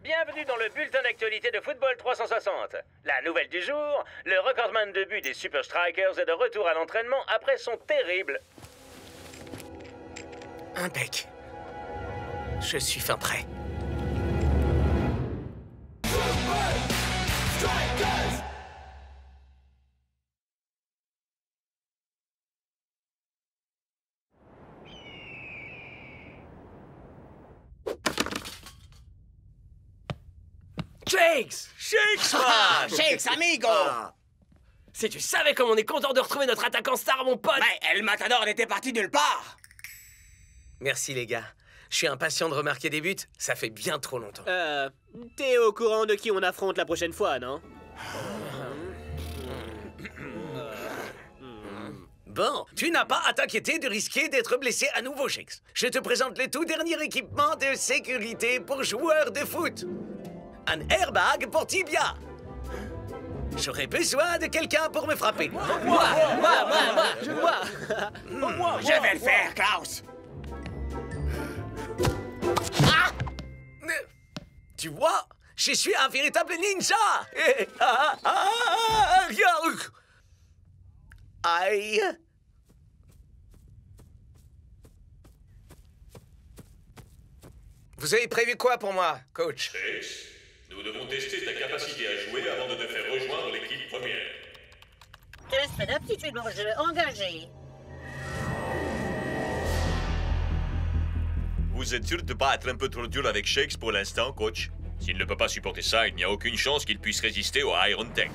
Bienvenue dans le bulletin d'actualité de Football 360. La nouvelle du jour, le recordman de but des Super Strikers est de retour à l'entraînement après son terrible... Impec. Je suis fin prêt. Shakes! Shakes, Ah, Shakes, amigo! Si tu savais comme on est content de retrouver notre attaquant star, mon pote! Mais El Matador n'était parti nulle part! Merci, les gars. Je suis impatient de remarquer des buts. Ça fait bien trop longtemps. T'es au courant de qui on affronte la prochaine fois, non? Bon, tu n'as pas à t'inquiéter de risquer d'être blessé à nouveau, Shakes. Je te présente le tout dernier équipement de sécurité pour joueurs de foot. Un airbag pour tibia. J'aurais besoin de quelqu'un pour me frapper. Moi, je vois. Je vais le faire, Klaus. Ah! Tu vois, je suis un véritable ninja. Aïe. Vous avez prévu quoi pour moi, coach? Shakes, nous devons tester ta capacité à jouer avant de te faire rejoindre l'équipe première. Test d'aptitude au jeu engagé. Vous êtes sûr de ne pas être un peu trop dur avec Shakes pour l'instant, coach? S'il ne peut pas supporter ça, il n'y a aucune chance qu'il puisse résister au Iron Tank.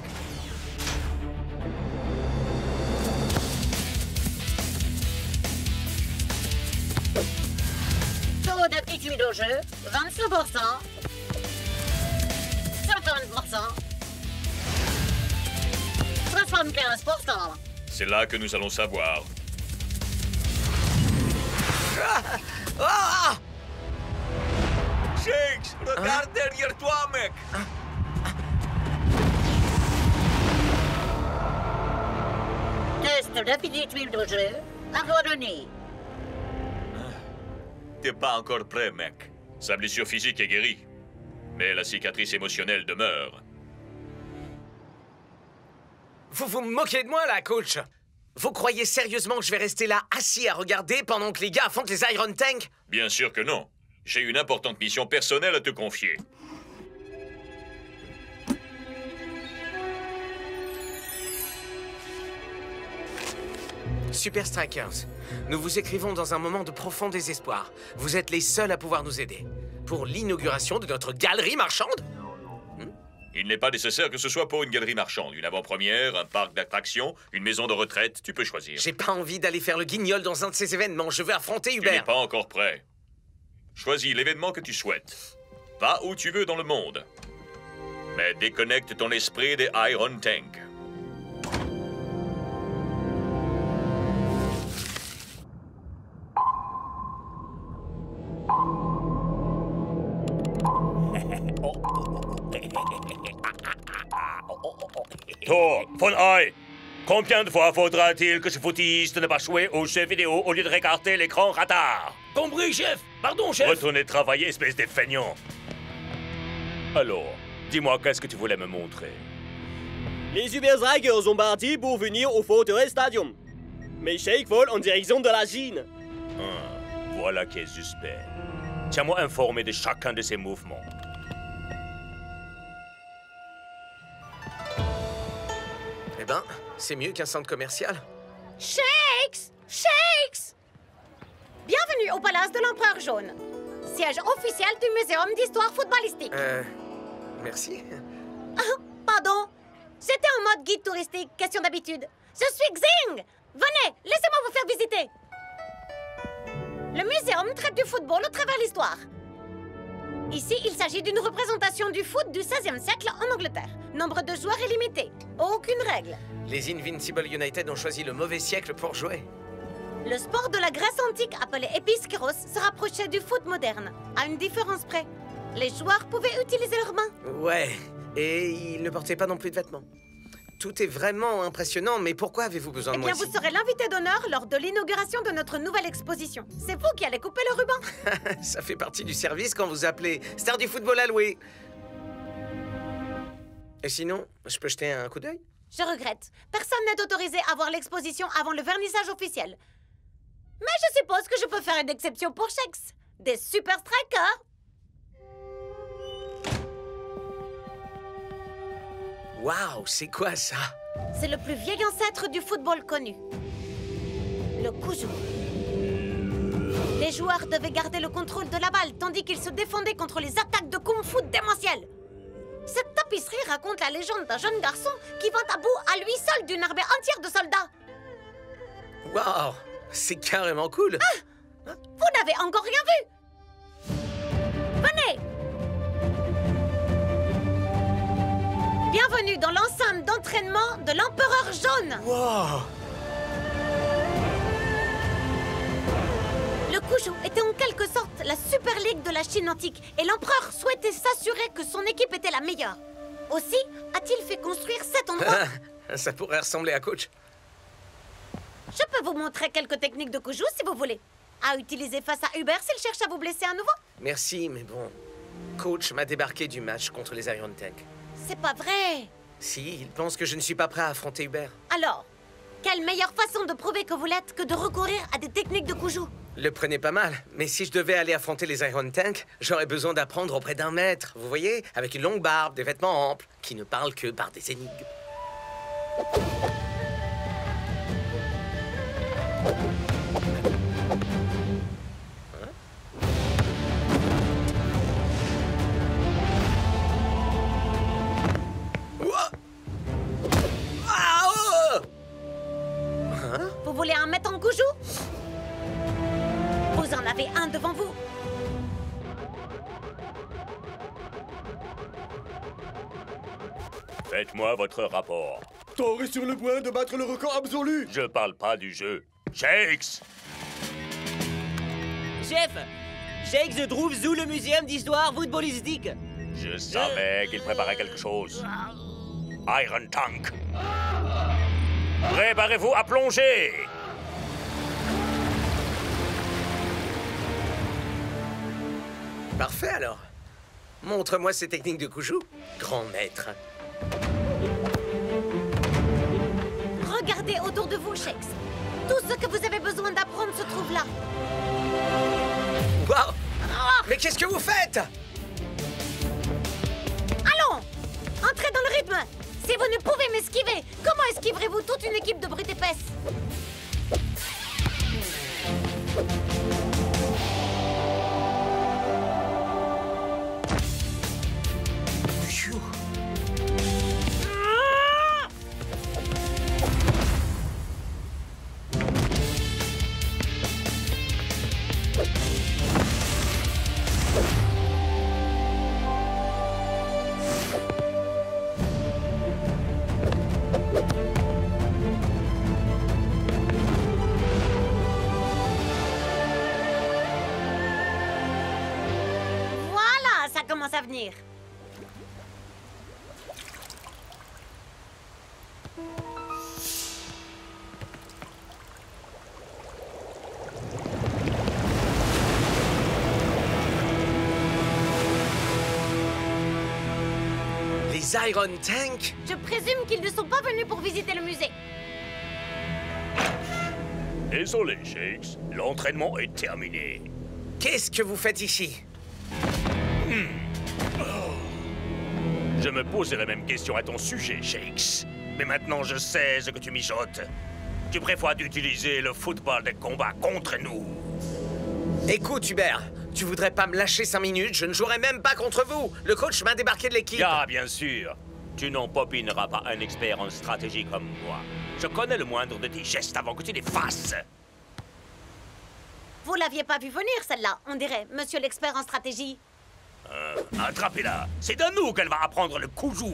Taux d'aptitude au jeu, 25%. 50%. 75%. C'est là que nous allons savoir. Ah! Shakes, regarde derrière toi, mec! Test d'aptitude au jeu, abandonné. T'es pas encore prêt, mec. Sa blessure physique est guérie. Mais la cicatrice émotionnelle demeure. Vous vous moquez de moi, là, coach? Vous croyez sérieusement que je vais rester là, assis à regarder pendant que les gars affrontent les Iron Tank? Bien sûr que non. J'ai une importante mission personnelle à te confier. Super Strikers, nous vous écrivons dans un moment de profond désespoir. Vous êtes les seuls à pouvoir nous aider. Pour l'inauguration de notre galerie marchande? Il n'est pas nécessaire que ce soit pour une galerie marchande, une avant-première, un parc d'attractions, une maison de retraite, tu peux choisir. J'ai pas envie d'aller faire le guignol dans un de ces événements. Je veux affronter Tu n'es Hubert. pas encore prêt. Choisis l'événement que tu souhaites. Va où tu veux dans le monde. Mais déconnecte ton esprit des Iron Tank. Thor, von Ai, combien de fois faudra-t-il que ce footiste ne pas jouer aux jeux vidéo au lieu de regarder l'écran radar? Compris, chef! Pardon, chef! Retournez travailler, espèce de feignant. Alors, dis-moi, qu'est-ce que tu voulais me montrer? Les Super Strikers ont parti pour venir au Fortress Stadium. Mais Shake vole en direction de la Chine. Voilà qui est suspect. Tiens-moi informé de chacun de ses mouvements. Eh ben, c'est mieux qu'un centre commercial. Shakes! Shakes! Bienvenue au Palace de l'Empereur Jaune, siège officiel du Muséum d'Histoire Footballistique. Merci. Pardon, j'étais en mode guide touristique, question d'habitude. Je suis Xing! Venez, laissez-moi vous faire visiter. Le muséum traite du football au travers l'histoire. Ici, il s'agit d'une représentation du foot du XVIe siècle en Angleterre. Nombre de joueurs est limité. Aucune règle. Les Invincible United ont choisi le mauvais siècle pour jouer. Le sport de la Grèce antique appelé Episkyros se rapprochait du foot moderne, à une différence près. Les joueurs pouvaient utiliser leurs mains. Ouais, et ils ne portaient pas non plus de vêtements. Tout est vraiment impressionnant, mais pourquoi avez-vous besoin de moi vous ici? serez l'invité d'honneur lors de l'inauguration de notre nouvelle exposition. C'est vous qui allez couper le ruban. Ça fait partie du service quand vous appelez Star du football à louer. Et sinon, je peux jeter un coup d'œil? Je regrette. Personne n'est autorisé à voir l'exposition avant le vernissage officiel. Mais je suppose que je peux faire une exception pour Shakes. Des super strikers. Waouh, c'est quoi ça? C'est le plus vieil ancêtre du football connu. Le Kuju. Les joueurs devaient garder le contrôle de la balle tandis qu'ils se défendaient contre les attaques de kung-fu démentielles. Cette tapisserie raconte la légende d'un jeune garçon qui vint à bout à lui seul d'une armée entière de soldats. Waouh, c'est carrément cool. Ah, vous n'avez encore rien vu. Venez. Bienvenue dans l'enceinte d'entraînement de l'Empereur Jaune. Wow. Le Kuju était en quelque sorte la Super League de la Chine antique et l'empereur souhaitait s'assurer que son équipe était la meilleure. Aussi, a-t-il fait construire cet endroit. Ça pourrait ressembler à Coach. Je peux vous montrer quelques techniques de Kuju si vous voulez. À utiliser face à Hubert s'il cherche à vous blesser à nouveau. Merci, mais bon... Coach m'a débarqué du match contre les Iron Tank. C'est pas vrai. Si, il pense que je ne suis pas prêt à affronter Hubert. Alors, quelle meilleure façon de prouver que vous l'êtes que de recourir à des techniques de Kuju? Le prenez pas mal, mais si je devais aller affronter les Iron Tank, j'aurais besoin d'apprendre auprès d'un maître, vous voyez? Avec une longue barbe, des vêtements amples, qui ne parlent que par des énigmes. Vous voulez un maître en Kuju? Vous en avez un devant vous. Faites-moi votre rapport. Thor est sur le point de battre le record absolu. Je parle pas du jeu. Shakes! Chef, Shakes se trouve sous le muséum d'histoire footballistique. Je savais qu'il préparait quelque chose. Iron Tank. Préparez-vous à plonger! Parfait alors. Montre-moi ces techniques de Kuju, grand maître. Regardez autour de vous, Shakes. Tout ce que vous avez besoin d'apprendre se trouve là. Waouh! Mais qu'est-ce que vous faites? Allons! Entrez dans le rythme. Si vous ne pouvez m'esquiver, comment esquiverez-vous toute une équipe de brutes épaisses? Pfiou. Voilà, ça commence à venir. Les Iron Tank? Je présume qu'ils ne sont pas venus pour visiter le musée. Désolé, Shakes. L'entraînement est terminé. Qu'est-ce que vous faites ici? Je me posais la même question à ton sujet, Shakes. Mais maintenant, je sais ce que tu mijotes. Tu préfères d'utiliser le football des combats contre nous. Écoute, Hubert, tu voudrais pas me lâcher 5 minutes? Je ne jouerai même pas contre vous. Le coach m'a débarqué de l'équipe. Ah, bien sûr. Tu n'en popineras pas un expert en stratégie comme moi. Je connais le moindre de tes gestes avant que tu les fasses. Vous l'aviez pas vu venir, celle-là, on dirait, monsieur l'expert en stratégie. Attrapez-la. C'est de nous qu'elle va apprendre le Kuju.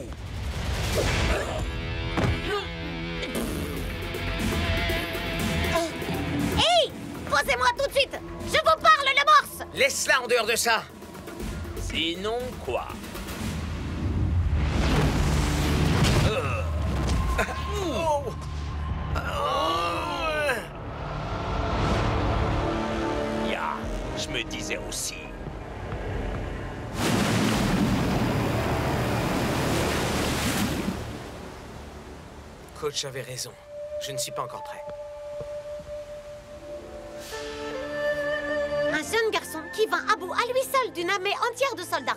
Hey! Posez-moi tout de suite! Je vous parle, le morse! Laisse-la en dehors de ça. Sinon quoi? Oh! Ya, je me disais aussi. Coach avait raison. Je ne suis pas encore prêt. Un jeune garçon qui vint à bout à lui seul d'une armée entière de soldats.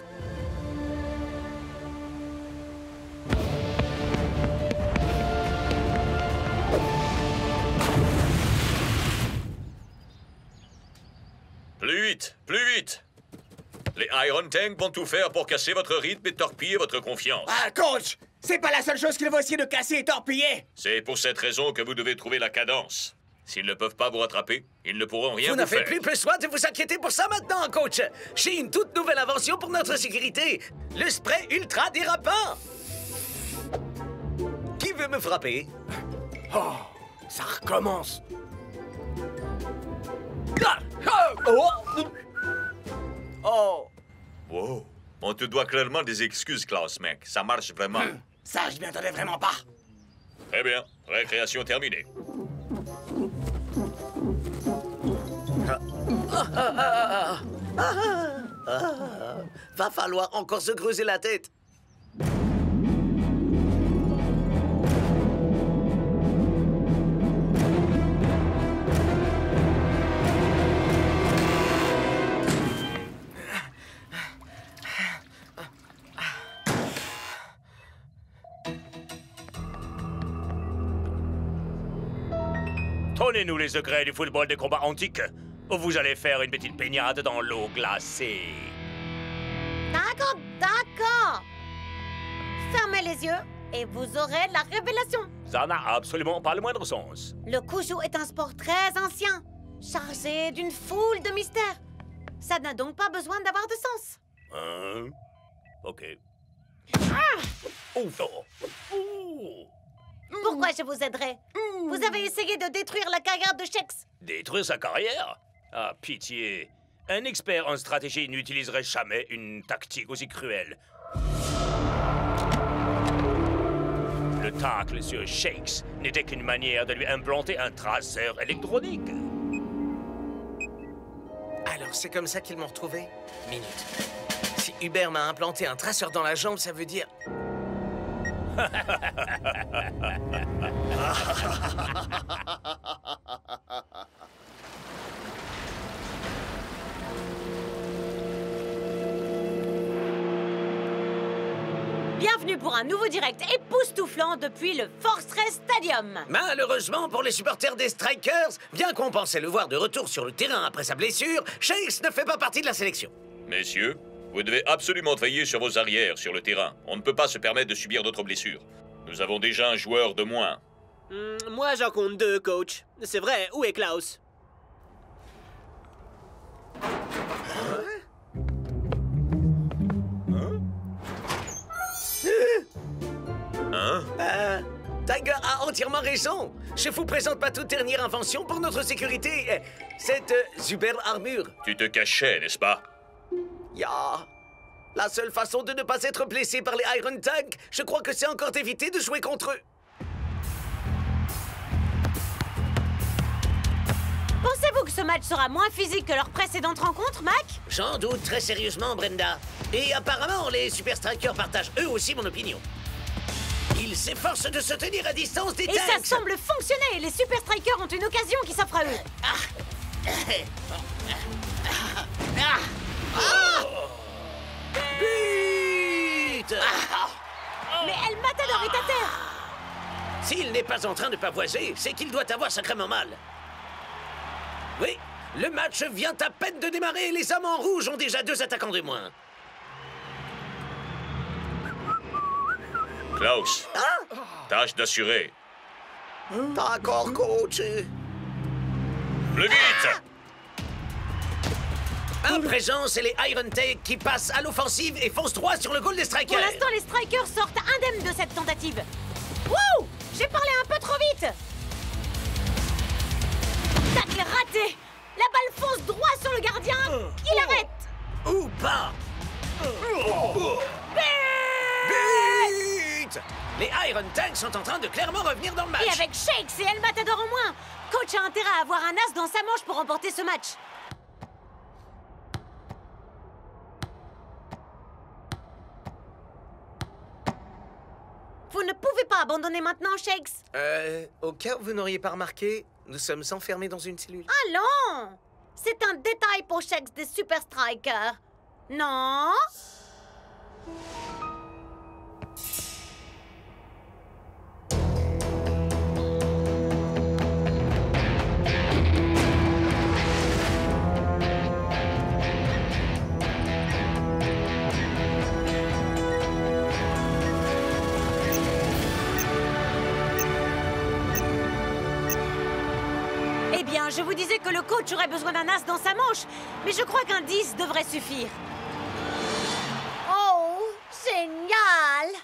Plus vite, plus vite! Les Iron Tank vont tout faire pour casser votre rythme et torpiller votre confiance. Ah, coach! C'est pas la seule chose qu'ils vont essayer de casser et torpiller! C'est pour cette raison que vous devez trouver la cadence. S'ils ne peuvent pas vous rattraper, ils ne pourront rien Vous vous n'avez faire. plus besoin de vous inquiéter pour ça maintenant, coach. J'ai une toute nouvelle invention pour notre sécurité. Le spray ultra dérapant. Qui veut me frapper? Oh, ça recommence. Oh! Wow. On te doit clairement des excuses, Klaus, mec. Ça marche vraiment. Ça, je m'y attendais vraiment pas. Très bien. Récréation terminée. Va falloir encore se creuser la tête. Donnez-nous les secrets du football des combats antiques, ou vous allez faire une petite baignade dans l'eau glacée. D'accord, d'accord. Fermez les yeux et vous aurez la révélation. Ça n'a absolument pas le moindre sens. Le Cujo est un sport très ancien, chargé d'une foule de mystères. Ça n'a donc pas besoin d'avoir de sens. Hein? Ok. Ouf. Oh. Pourquoi je vous aiderai? Vous avez essayé de détruire la carrière de Shex. Détruire sa carrière? Ah, pitié. Un expert en stratégie n'utiliserait jamais une tactique aussi cruelle. Le tacle sur Shakes n'était qu'une manière de lui implanter un traceur électronique. Alors, c'est comme ça qu'ils m'ont retrouvé? Minute. Si Hubert m'a implanté un traceur dans la jambe, ça veut dire... Bienvenue pour un nouveau direct époustouflant depuis le Fortress Stadium. Malheureusement pour les supporters des Strikers, bien qu'on pensait le voir de retour sur le terrain après sa blessure, Shakes ne fait pas partie de la sélection. Messieurs, vous devez absolument veiller sur vos arrières sur le terrain. On ne peut pas se permettre de subir d'autres blessures. Nous avons déjà un joueur de moins. Moi, j'en compte 2, coach. C'est vrai, où est Klaus? Hein? Tiger a entièrement raison. Je vous présente ma toute dernière invention pour notre sécurité. Cette superbe armure. Tu te cachais, n'est-ce pas? Ya. La seule façon de ne pas être blessé par les Iron Tank, je crois que c'est encore d'éviter de jouer contre eux. Pensez-vous que ce match sera moins physique que leur précédente rencontre, Mac? J'en doute très sérieusement, Brenda. Et apparemment, les Super Strikers partagent eux aussi mon opinion. Ils s'efforcent de se tenir à distance des Et tanks. ça semble fonctionner. Les Super Strikers ont une occasion qui s'offre à eux. But! Mais El Matador est à terre. S'il n'est pas en train de pavoiser, c'est qu'il doit avoir sacrément mal. Oui, le match vient à peine de démarrer et les hommes en rouge ont déjà 2 attaquants de moins. Klaus, tâche d'assurer. D'accord, coach. Plus vite! À présent, c'est les Iron Tank qui passent à l'offensive et foncent droit sur le goal des Strikers. Pour l'instant, les Strikers sortent indemnes de cette tentative. Wouh! J'ai parlé un peu trop vite. Tacle raté. La balle fonce droit sur le gardien. Il arrête. Ou pas. But! But! Les Iron Tanks sont en train de clairement revenir dans le match. Et avec Shakes et El Matador en moins, Coach a intérêt à avoir un as dans sa manche pour remporter ce match. Vous ne pouvez pas abandonner maintenant, Shakes. Au cas où vous n'auriez pas remarqué, nous sommes enfermés dans une cellule. Allons! C'est un détail pour Shakes des Super Strikers. Non? Eh bien, je vous disais que le coach aurait besoin d'un as dans sa manche, mais je crois qu'un 10 devrait suffire. Oh, génial!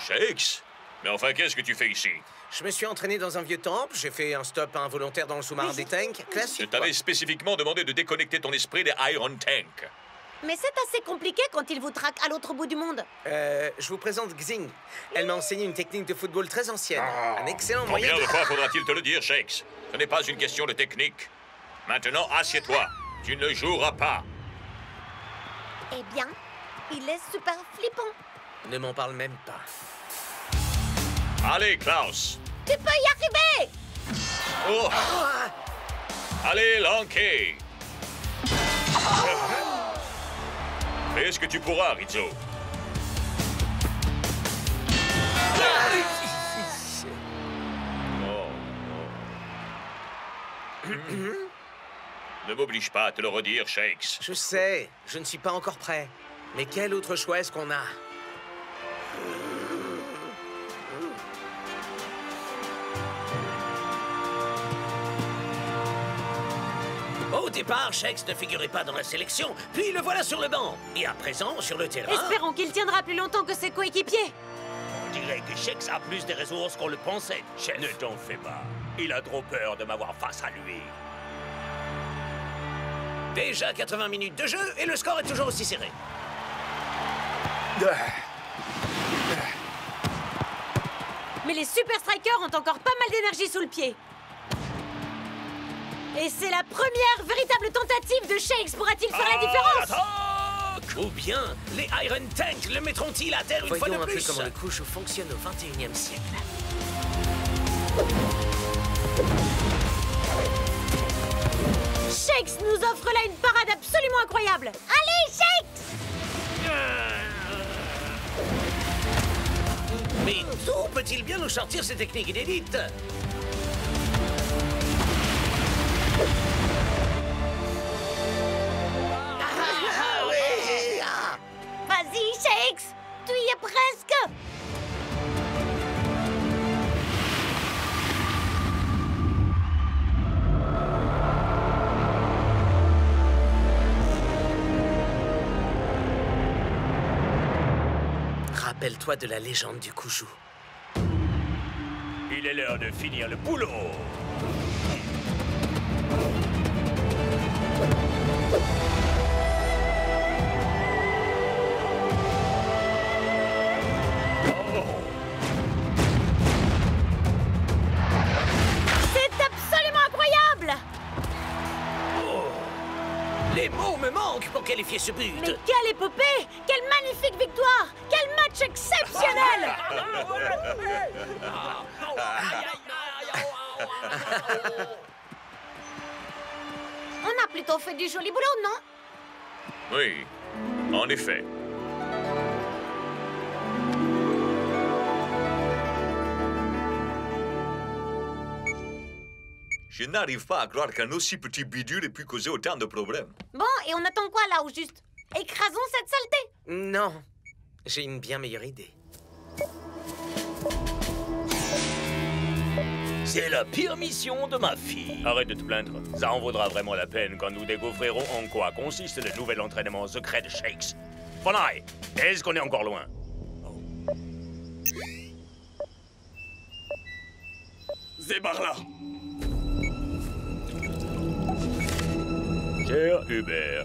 Shakes? Mais enfin, qu'est-ce que tu fais ici? Je me suis entraîné dans un vieux temple, j'ai fait un stop involontaire dans le sous-marin des tanks. Je Classique. t'avais spécifiquement demandé de déconnecter ton esprit des Iron Tanks. Mais c'est assez compliqué quand il vous traque à l'autre bout du monde. Je vous présente Xing. Elle m'a enseigné une technique de football très ancienne. Un excellent moyen Combien de... de fois faudra-t-il te le dire, Shakes? Ce n'est pas une question de technique. Maintenant, assieds-toi. Tu ne joueras pas. Eh bien, il est super flippant. Ne m'en parle même pas. Allez, Klaus. Tu peux y arriver! Oh. Allez, Lanky. Fais ce que tu pourras, Rizzo. Ne m'oblige pas à te le redire, Shakes. Je sais, je ne suis pas encore prêt. Mais quel autre choix est-ce qu'on a? Au départ, Shakes ne figurait pas dans la sélection, puis le voilà sur le banc. Et à présent, sur le terrain... Espérons qu'il tiendra plus longtemps que ses coéquipiers. On dirait que Shakes a plus de ressources qu'on le pensait, chef. Ne t'en fais pas. Il a trop peur de m'avoir face à lui. Déjà 80 minutes de jeu et le score est toujours aussi serré. Mais les Super Strikers ont encore pas mal d'énergie sous le pied. Et c'est la première véritable tentative de Shakes. Pourra-t-il faire la différence? Ou bien, les Iron Tanks le mettront-ils à terre une fois de Voyons un plus? peu comment le Kuju fonctionne au 21e siècle. Shakes nous offre là une parade absolument incroyable. Allez, Shakes! Mais d'où peut-il bien nous sortir ces techniques inédites? Vas-y, Shakes! Tu y es presque! Rappelle-toi de la légende du Kuju. Il est l'heure de finir le boulot. C'est absolument incroyable! Les mots me manquent pour qualifier ce but. Mais quelle épopée! Quelle magnifique victoire! Quel match exceptionnel! On a plutôt fait du joli boulot, non? Oui, en effet. Je n'arrive pas à croire qu'un aussi petit bidule ait pu causer autant de problèmes. Bon, et on attend quoi là, au juste? Écrasons cette saleté! Non, j'ai une bien meilleure idée. C'est la pire mission de ma fille. Arrête de te plaindre. Ça en vaudra vraiment la peine quand nous découvrirons en quoi consiste le nouvel entraînement secret de Shakes. Fonai, est-ce qu'on est encore loin? C'est par là. Cher Hubert,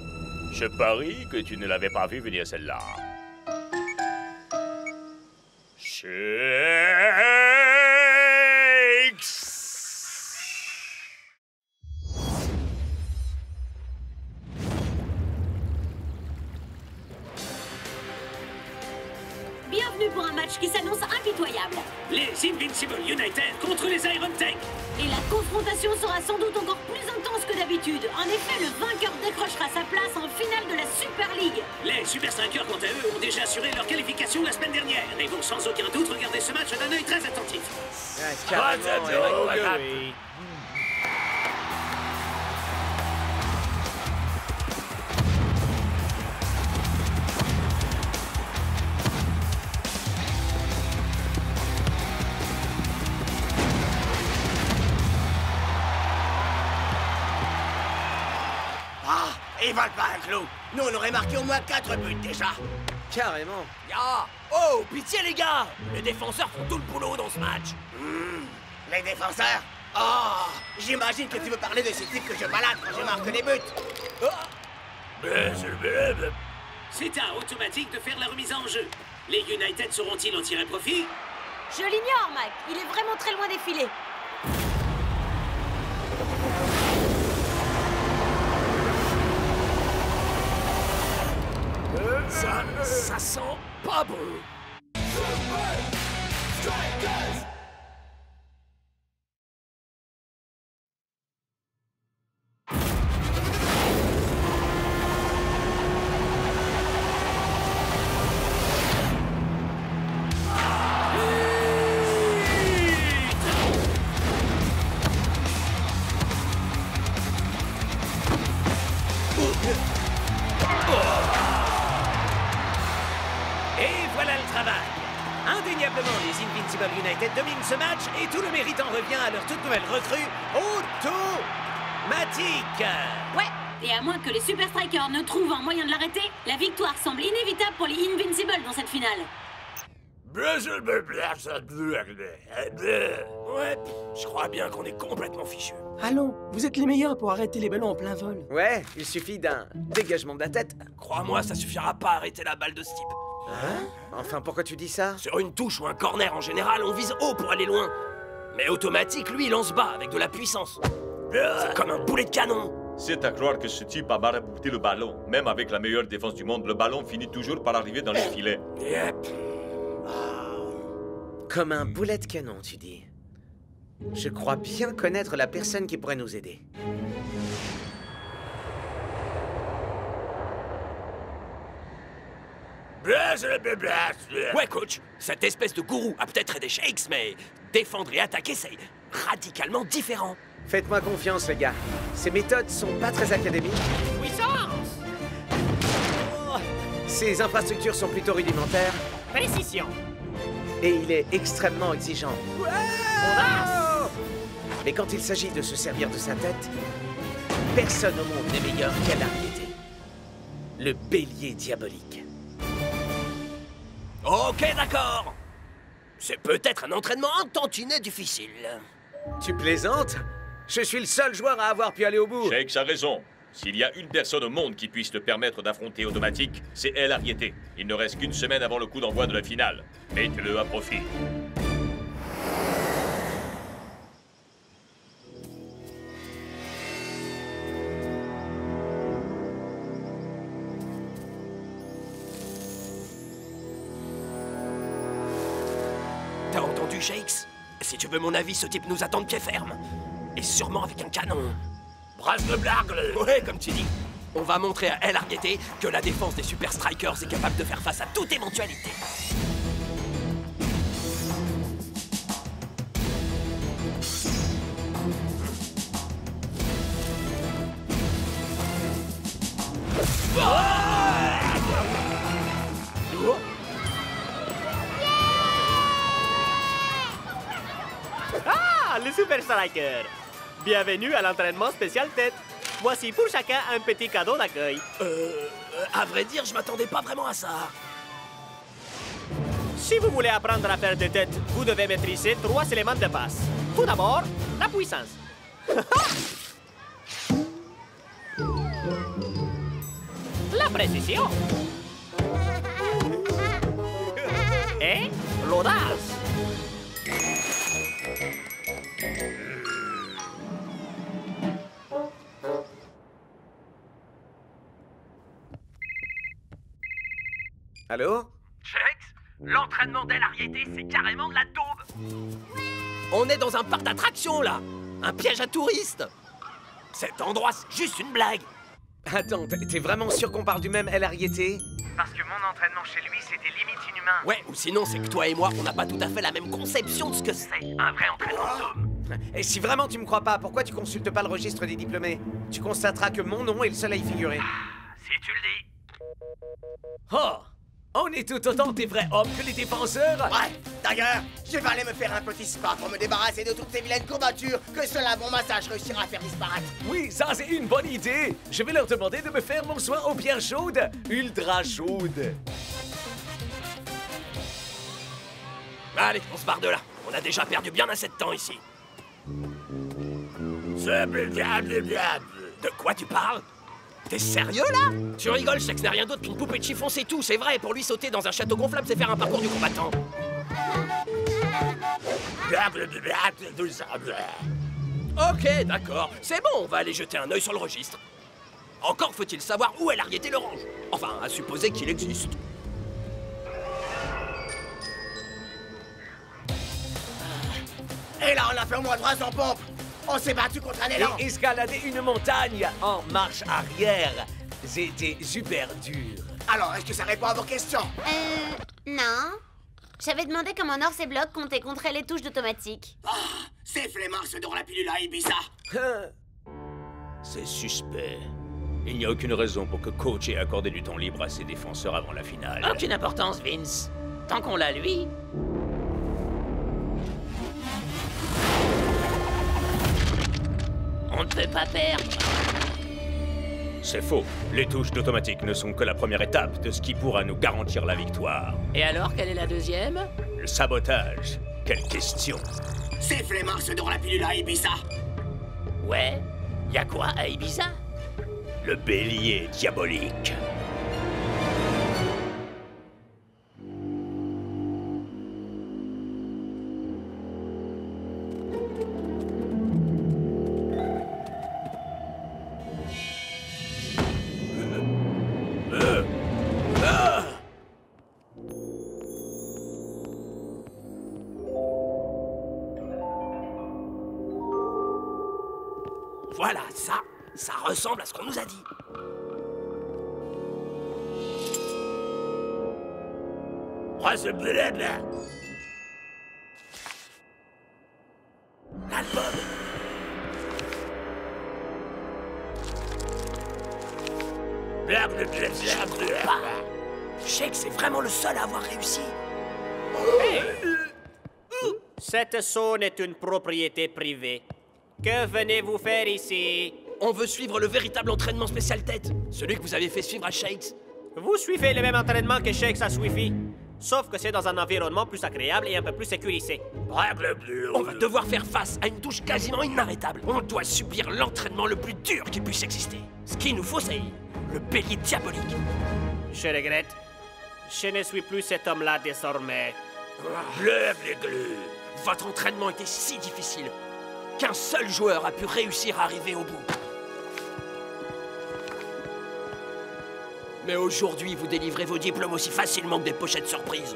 je parie que tu ne l'avais pas vu venir celle-là. Bienvenue pour un match qui s'annonce impitoyable. Les Invincible United contre les Iron Tech. Et la confrontation sera sans doute encore plus intense que d'habitude. En effet, le vainqueur décrochera sa place en finale de la Super League. Les Super Strikers, quant à eux, ont déjà assuré leur qualification la semaine dernière et vont sans aucun doute regarder ce match d'un œil très attentif. Ils valent pas un clou. Nous, on aurait marqué au moins 4 buts déjà. Carrément. Ya! Oh, pitié les gars! Les défenseurs font tout le boulot dans ce match. Les défenseurs? Oh, j'imagine que tu veux parler de ces types que je balade quand je marque des buts. C'est à Automatique de faire la remise en jeu. Les United sauront-ils en tirer profit? Je l'ignore, Mike. Il est vraiment très loin des filets. Ça sent pas bon. Et voilà le travail. Indéniablement, les Invincible United dominent ce match et tout le mérite en revient à leur toute nouvelle recrue, Automatique. Ouais, et à moins que les Super Strikers ne trouvent un moyen de l'arrêter, la victoire semble inévitable pour les Invincible dans cette finale. Ouais, je crois bien qu'on est complètement fichus. Allons, vous êtes les meilleurs pour arrêter les ballons en plein vol. Ouais, il suffit d'un dégagement de la tête. Crois-moi, ça suffira pas à arrêter la balle de ce type. Hein? Enfin, pourquoi tu dis ça? Sur une touche ou un corner en général, on vise haut pour aller loin. Mais Automatique, lui, il lance bas avec de la puissance. C'est comme un boulet de canon. C'est à croire que ce type a marabouté le ballon. Même avec la meilleure défense du monde, le ballon finit toujours par arriver dans les filets. Yep. Comme un boulet de canon, tu dis. Je crois bien connaître la personne qui pourrait nous aider. Ouais, coach, cette espèce de gourou a peut-être aidé Shakes, mais défendre et attaquer, c'est radicalement différent. Faites-moi confiance, les gars. Ces méthodes sont pas très académiques. Puissance! Ces infrastructures sont plutôt rudimentaires. Précision! Et il est extrêmement exigeant. Audace! Mais quand il s'agit de se servir de sa tête, personne au monde n'est meilleur qu'à l'arrière. Le bélier diabolique. Ok, d'accord. C'est peut-être un entraînement un tantinet difficile. Tu plaisantes? Je suis le seul joueur à avoir pu aller au bout. Shakes a raison. S'il y a une personne au monde qui puisse te permettre d'affronter Automatique, c'est El Arrietty. Il ne reste qu'une semaine avant le coup d'envoi de la finale. Mettez-le à profit. T'as entendu, Shakes? Si tu veux mon avis, ce type nous attend de pied ferme. Et sûrement avec un canon. Brasse de blague. Ouais, comme tu dis. On va montrer à El Arrietty que la défense des Super Strikers est capable de faire face à toute éventualité. Ah, les Super Strikers! Bienvenue à l'entraînement spécial tête. Voici pour chacun un petit cadeau d'accueil. À vrai dire, je m'attendais pas vraiment à ça. Si vous voulez apprendre à faire des têtes, vous devez maîtriser 3 éléments de base. Tout d'abord, la puissance. La précision. Et l'audace. Allô? Shakes, l'entraînement d'El Ariete, c'est carrément de la daube. On est dans un parc d'attractions, là. Un piège à touristes. Cet endroit, c'est juste une blague. Attends, t'es vraiment sûr qu'on parle du même El Ariete? Parce que mon entraînement chez lui, c'était limite inhumain. Ouais, ou sinon, c'est que toi et moi, on n'a pas tout à fait la même conception de ce que c'est. Un vrai entraînement d'homme. Et si vraiment tu me crois pas, pourquoi tu consultes pas le registre des diplômés? Tu constateras que mon nom est le seul à y figurer. Si tu le dis. Oh! On est tout autant des vrais hommes que les défenseurs! Ouais, d'ailleurs, je vais aller me faire un petit spa pour me débarrasser de toutes ces vilaines courbatures que seul un bon massage réussira à faire disparaître. Oui, ça c'est une bonne idée! Je vais leur demander de me faire mon soin aux pierres chaudes, ultra chaudes. Allez, on se barre de là. On a déjà perdu bien assez de temps ici. De quoi tu parles? T'es sérieux, là? Tu rigoles, Shakes n'est rien d'autre qu'une poupée de chiffon, c'est tout, c'est vrai. Pour lui, sauter dans un château gonflable, c'est faire un parcours du combattant. Ok, d'accord. C'est bon, on va aller jeter un œil sur le registre. Encore faut-il savoir où El Ariete le range. Enfin, à supposer qu'il existe. Et là, on a fait au moins 300 pompes. On s'est battu contre un élan. Et escalader une montagne en marche arrière. C'était super dur. Alors, est-ce que ça répond à vos questions? Non. J'avais demandé comment North et Block comptaient contrer les touches d'automatique. Ah, ces flemmards se donnent la pilule à Ibiza. C'est suspect. Il n'y a aucune raison pour que Coach ait accordé du temps libre à ses défenseurs avant la finale. Aucune importance, Vince. Tant qu'on l'a, lui. On ne peut pas perdre. C'est faux. Les touches d'automatique ne sont que la première étape de ce qui pourra nous garantir la victoire. Et alors, quelle est la deuxième? Le sabotage. Quelle question. Ces flemmards se donnent la pilule à Ibiza. Ouais. Y a quoi à Ibiza? Le bélier diabolique. Voilà, ça ressemble à ce qu'on nous a dit. L'album. Shakes c'est vraiment le seul à avoir réussi. Hey! Cette zone est une propriété privée. Que venez-vous faire ici? On veut suivre le véritable entraînement spécial tête, celui que vous avez fait suivre à Shakes. Vous suivez le même entraînement que Shakes a suivi, sauf que c'est dans un environnement plus agréable et un peu plus sécurisé. On va devoir faire face à une touche quasiment inarrêtable. On doit subir l'entraînement le plus dur qui puisse exister. Ce qu'il nous faut, c'est le bélier diabolique. Je regrette. Je ne suis plus cet homme-là désormais. Votre entraînement était si difficile qu'un seul joueur a pu réussir à arriver au bout. Mais aujourd'hui, vous délivrez vos diplômes aussi facilement que des pochettes surprises.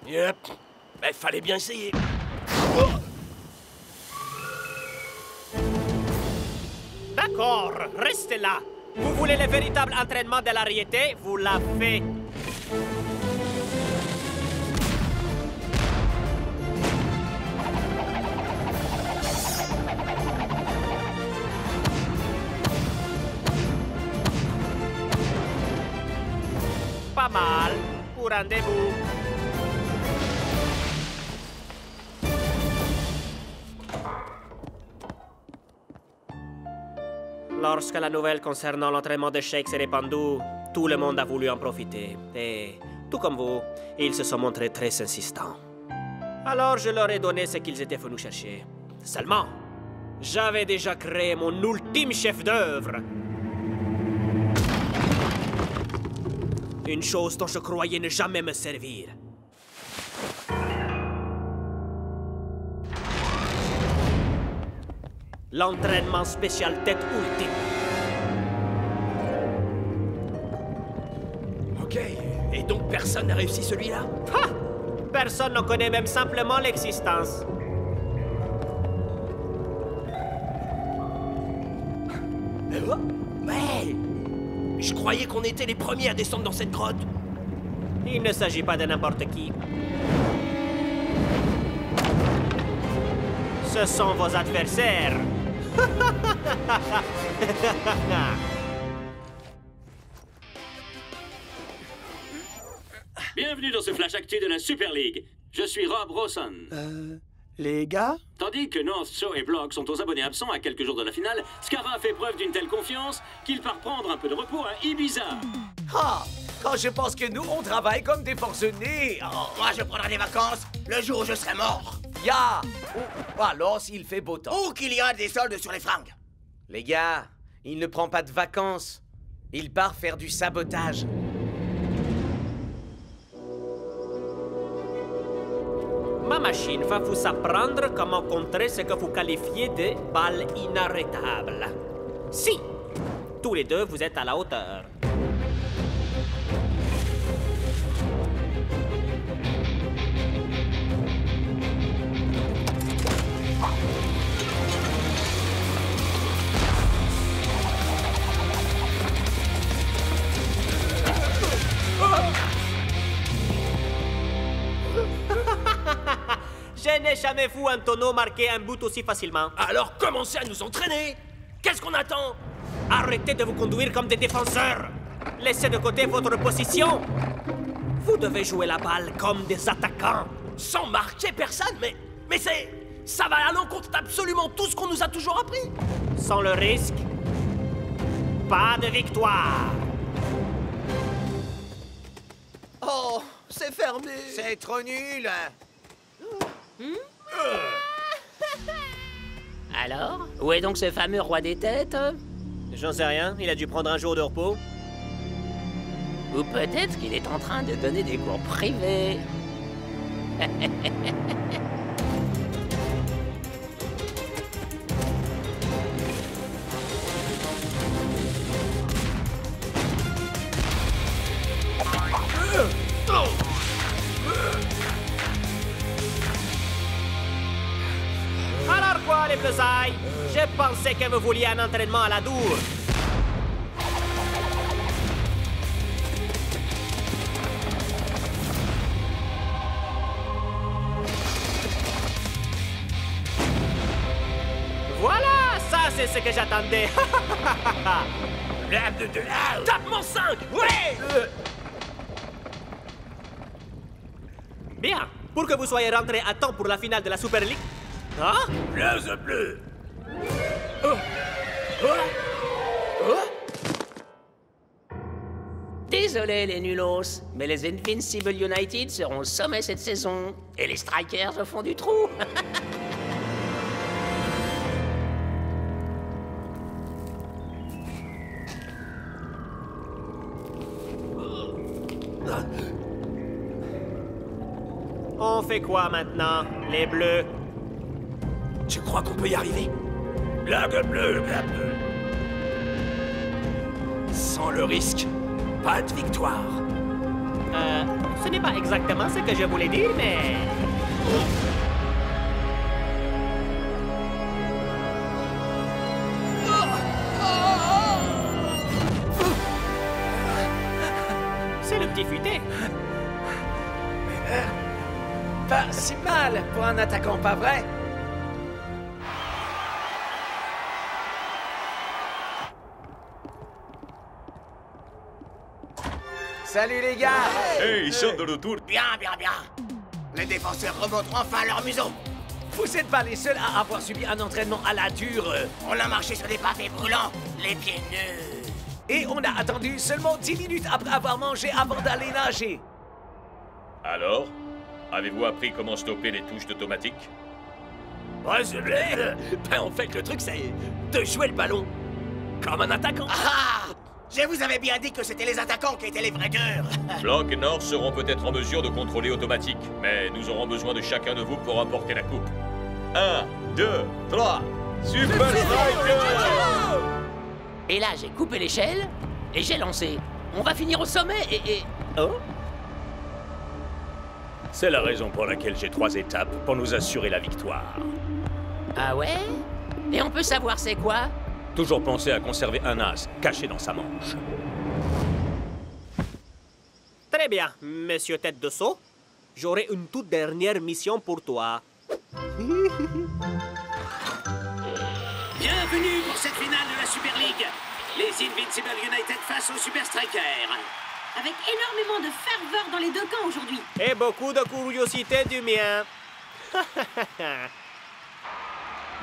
Yep. Mais fallait bien essayer. D'accord, restez là. Vous voulez le véritable entraînement de l'Ariete? Vous l'avez. Pas mal pour un début. Lorsque la nouvelle concernant l'entraînement de Shakes s'est répandue, tout le monde a voulu en profiter. Et, tout comme vous, ils se sont montrés très insistants. Alors je leur ai donné ce qu'ils étaient venus chercher. Seulement, j'avais déjà créé mon ultime chef-d'œuvre. Une chose dont je croyais ne jamais me servir. L'entraînement spécial tête ultime. Ok, et donc personne n'a réussi celui-là? Ha! Personne n'en connaît même simplement l'existence. Ouais! Je croyais qu'on était les premiers à descendre dans cette grotte. Il ne s'agit pas de n'importe qui. Ce sont vos adversaires. Bienvenue dans ce flash actu de la Super League. Je suis Rob Rawson. Les gars? Tandis que North, Shaw et Block sont aux abonnés absents à quelques jours de la finale, Scarra fait preuve d'une telle confiance qu'il part prendre un peu de repos à Ibiza. Ah! Quand je pense que nous, on travaille comme des forcenés. Oh, moi, je prendrai des vacances le jour où je serai mort. Ya! Ou alors s'il fait beau temps. Ou qu'il y a des soldes sur les fringues. Les gars, il ne prend pas de vacances. Il part faire du sabotage. Ma machine va vous apprendre comment contrer ce que vous qualifiez de balles inarrêtables. Si, tous les deux, vous êtes à la hauteur. Je n'ai jamais vu un tonneau marquer un but aussi facilement. Alors commencez à nous entraîner! Qu'est-ce qu'on attend? Arrêtez de vous conduire comme des défenseurs. Laissez de côté votre position. Vous devez jouer la balle comme des attaquants. Sans marquer personne, mais c'est... Ça va à l'encontre d'absolument tout ce qu'on nous a toujours appris. Sans le risque, pas de victoire. Oh, c'est fermé. C'est trop nul. Alors, où est donc ce fameux roi des têtes? J'en sais rien, il a dû prendre un jour de repos. Ou peut-être qu'il est en train de donner des cours privés. Alors quoi, les Bleusailles? Je pensais que vous vouliez un entraînement à la Dour. Voilà, ça c'est ce que j'attendais. Tape mon 5! Ouais! Bien, pour que vous soyez rentrés à temps pour la finale de la Super League. Hein? Blaze bleu! Désolé les nulos, mais les Invincible United seront au sommet cette saison. Et les Strikers au fond du trou. On fait quoi maintenant, les Bleus? Tu crois qu'on peut y arriver? Blague bleue, blague bleue. Sans le risque, pas de victoire. Ce n'est pas exactement ce que je voulais dire, mais... C'est le petit futé. Pas si mal pour un attaquant, pas vrai? Salut les gars! Hey, ils sont de retour. Bien, bien, bien. Les défenseurs remonteront enfin leur museau. Vous n'êtes pas les seuls à avoir subi un entraînement à la dure. On a marché sur des pavés brûlants, les pieds nus. Et on a attendu seulement 10 minutes après avoir mangé avant d'aller nager. Alors, avez-vous appris comment stopper les touches d'automatique? Ben, en fait, le truc, c'est de jouer le ballon comme un attaquant. Ah! Je vous avais bien dit que c'était les attaquants qui étaient les vrais durs. Flock et North seront peut-être en mesure de contrôler automatique, mais nous aurons besoin de chacun de vous pour remporter la coupe. 1, 2, 3, Super Striker! Et là, j'ai coupé l'échelle et j'ai lancé. On va finir au sommet et... Oh? C'est la raison pour laquelle j'ai 3 étapes pour nous assurer la victoire. Ah ouais? Et on peut savoir c'est quoi? Toujours penser à conserver un as caché dans sa manche. Très bien, monsieur Tête de Seau. J'aurai une toute dernière mission pour toi. Bienvenue pour cette finale de la Super League. Les Invincible United face aux Super Strikers. Avec énormément de ferveur dans les deux camps aujourd'hui. Et beaucoup de curiosité du mien.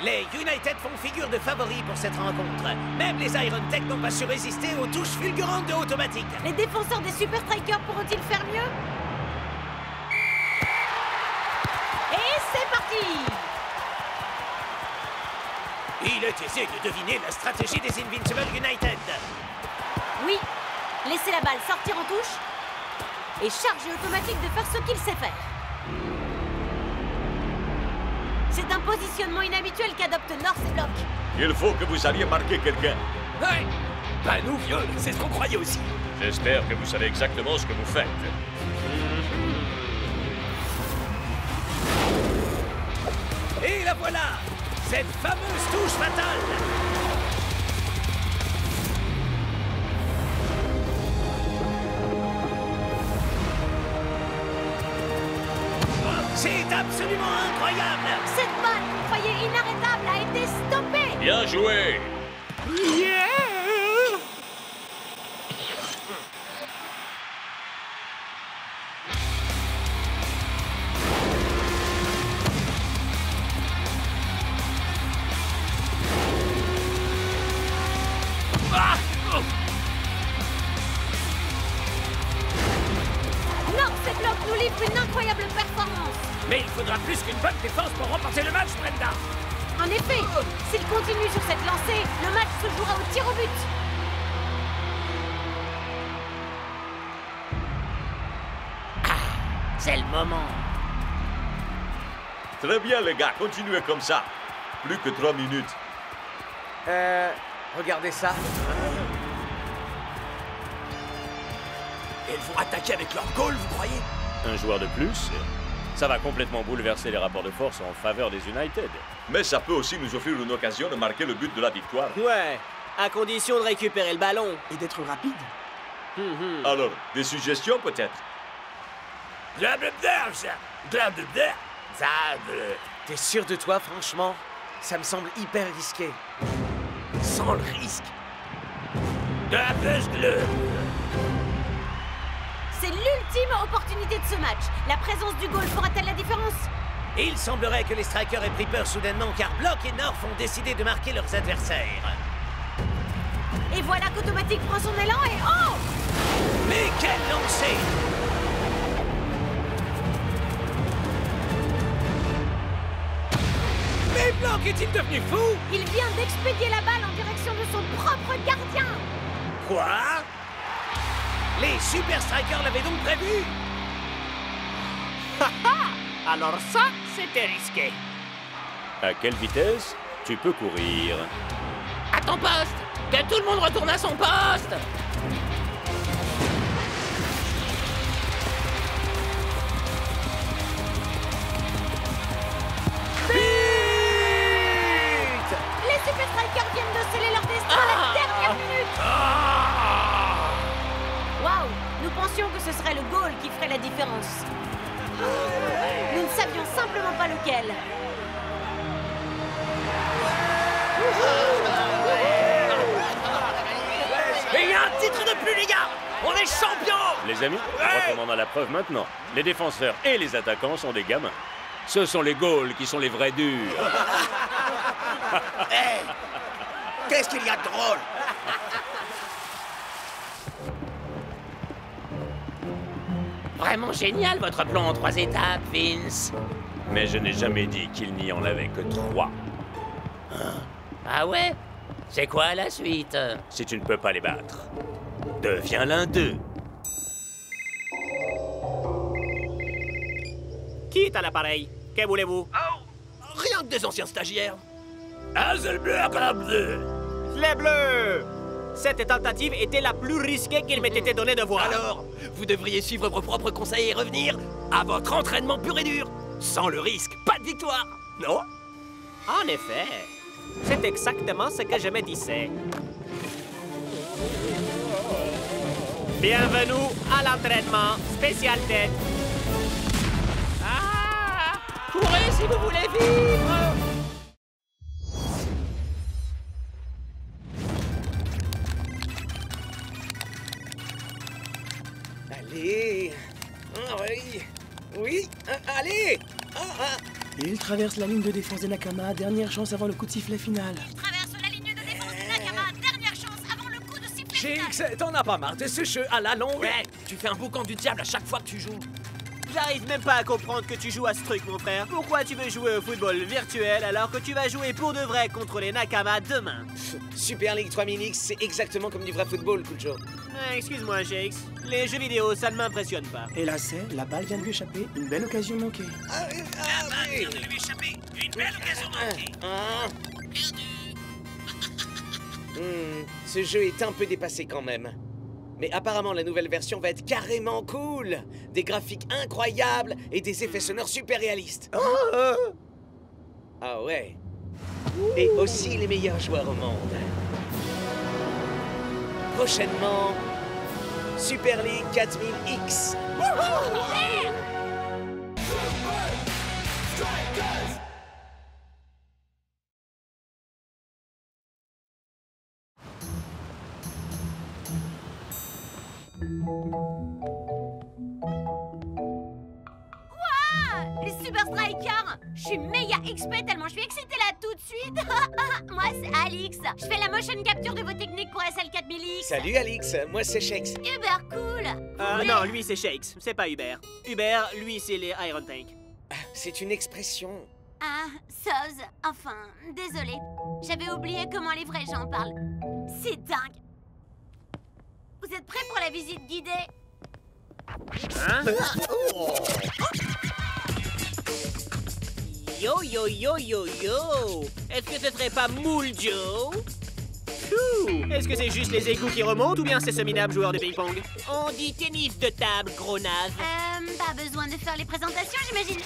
Les United font figure de favoris pour cette rencontre. Même les Iron Tech n'ont pas su résister aux touches fulgurantes de automatique. Les défenseurs des Super Strikers pourront-ils faire mieux? Et c'est parti! Il est aisé de deviner la stratégie des Invincible United. Oui, laissez la balle sortir en touche et charger automatique de faire ce qu'il sait faire. C'est un positionnement inhabituel qu'adopte North et Block. Il faut que vous alliez marquer quelqu'un. Ouais. Bah nous, vieux, c'est ce qu'on croyait aussi. J'espère que vous savez exactement ce que vous faites. Et la voilà! Cette fameuse touche fatale! C'est absolument incroyable! Cette balle qu'on croyait inarrêtable a été stoppée! Bien joué! Yeah! North et Block nous livrent une incroyable performance! Mais il faudra plus qu'une bonne défense pour remporter le match, Brenda! En effet, s'il continue sur cette lancée, le match se jouera au tir au but. C'est le moment. Très bien, les gars, continuez comme ça. Plus que 3 minutes. Regardez ça. Elles vont attaquer avec leur goal, vous croyez? Un joueur de plus, ça va complètement bouleverser les rapports de force en faveur des United. Mais ça peut aussi nous offrir une occasion de marquer le but de la victoire. Ouais, à condition de récupérer le ballon. Et d'être rapide. Alors, des suggestions peut-être? T'es sûr de toi, franchement? Ça me semble hyper risqué. Sans le risque. C'est l'ultime opportunité de ce match. La présence du goal fera-t-elle la différence? Il semblerait que les Strikers aient pris peur soudainement car Block et North ont décidé de marquer leurs adversaires. Et voilà qu'Automatique prend son élan et oh! Mais quel lancer! Mais Block est-il devenu fou? Il vient d'expédier la balle en direction de son propre gardien! Quoi? Les Super Strikers l'avaient donc prévu? Alors ça, c'était risqué. À quelle vitesse tu peux courir? À ton poste! Que tout le monde retourne à son poste! Les Super Strikers viennent de sceller leur destin à la dernière minute! Waouh! Nous pensions que ce serait le goal qui ferait la différence. Nous ne savions simplement pas lequel. Et il y a un titre de plus, les gars! On est champions! Les amis, je crois qu'on en a la preuve maintenant. Les défenseurs et les attaquants sont des gamins. Ce sont les goals qui sont les vrais durs. Hey! Qu'est-ce qu'il y a de drôle? Vraiment génial, votre plan en 3 étapes, Vince. Mais je n'ai jamais dit qu'il n'y en avait que 3. Ah ouais? C'est quoi la suite? Si tu ne peux pas les battre, deviens l'un d'eux. Qui est à l'appareil? Que voulez-vous? Rien que des anciens stagiaires. Les Bleus! Cette tentative était la plus risquée qu'il m'ait été donné de voir. Alors, vous devriez suivre vos propres conseils et revenir à votre entraînement pur et dur. Sans le risque, pas de victoire, non? En effet, c'est exactement ce que je me disais. Bienvenue à l'entraînement spécial tête. Ah! Courez si vous voulez vivre! Allez. Ah, oui. Oui. Allez. Il traverse la ligne de défense des Nakama, dernière chance avant le coup de sifflet final. Traverse la ligne de défense des Nakama, dernière chance avant le coup de sifflet final. Shakes, t'en as pas marre de ce jeu à la longue? Ouais, tu fais un boucan du diable à chaque fois que tu joues. J'arrive même pas à comprendre que tu joues à ce truc, mon frère. Pourquoi tu veux jouer au football virtuel alors que tu vas jouer pour de vrai contre les Nakama demain? Super League 3000X, c'est exactement comme du vrai football, Kujo. Excuse-moi, Shakes. Les jeux vidéo, ça ne m'impressionne pas. Et là, la balle vient de lui échapper, une belle occasion manquée. La balle vient de lui échapper, une belle occasion manquée. Ce jeu est un peu dépassé quand même. Mais apparemment, la nouvelle version va être carrément cool. Des graphiques incroyables et des effets sonores super réalistes. Ah ouais. Et aussi les meilleurs joueurs au monde. Prochainement, Super League 4000X. Les Super Strikers! Je suis méga XP tellement je suis excitée là tout de suite! Moi c'est Alix! Je fais la motion capture de vos techniques pour SL 4000X! Salut Alix, moi c'est Shakes. Uber cool! Non, lui c'est Shakes, c'est pas Hubert. Hubert, lui c'est les Iron Tank. C'est une expression. Ah, soz, enfin, désolé. J'avais oublié comment les vrais gens parlent. C'est dingue! Vous êtes prêts pour la visite guidée? Hein? Yo yo yo yo yo! Est-ce que ce serait pas Moule Joe? Est-ce que c'est juste les égouts qui remontent ou bien c'est ce minable joueur de ping-pong? On dit tennis de table, gros naze. Pas besoin de faire les présentations, j'imagine.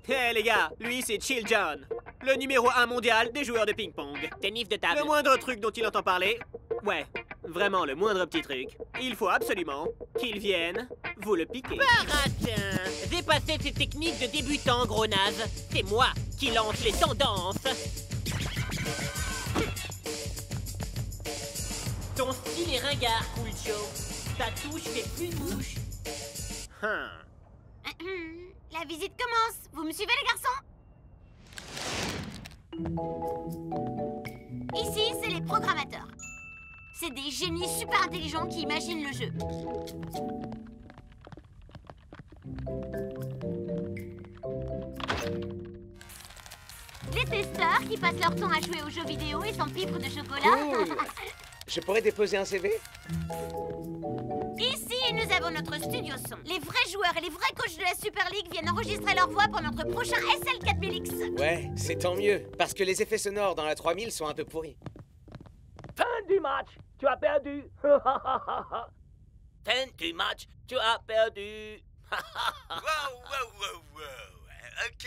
Hé les gars, lui c'est Chill John, le numéro 1 mondial des joueurs de ping-pong. Tennis de table. Le moindre truc dont il entend parler, ouais, vraiment le moindre petit truc, il faut absolument qu'il vienne vous le piquer. Baratin! Dépassez ces techniques de débutant, gros naze. C'est moi qui lance les tendances. Ton style est ringard, Cool Joe. Ta touche fait plus de mouche. La visite commence. Vous me suivez, les garçons? Ici, c'est les programmateurs. C'est des génies super intelligents qui imaginent le jeu. Les testeurs qui passent leur temps à jouer aux jeux vidéo et s'empiffrent de chocolat. Cool. Je pourrais déposer un CV? Ici, nous avons notre studio son. Les vrais joueurs et les vrais coachs de la Super League viennent enregistrer leur voix pour notre prochain SL 4000X. Ouais, c'est tant mieux, parce que les effets sonores dans la 3000 sont un peu pourris. Fin du match, tu as perdu. Fin du match, tu as perdu. Wow. Ok,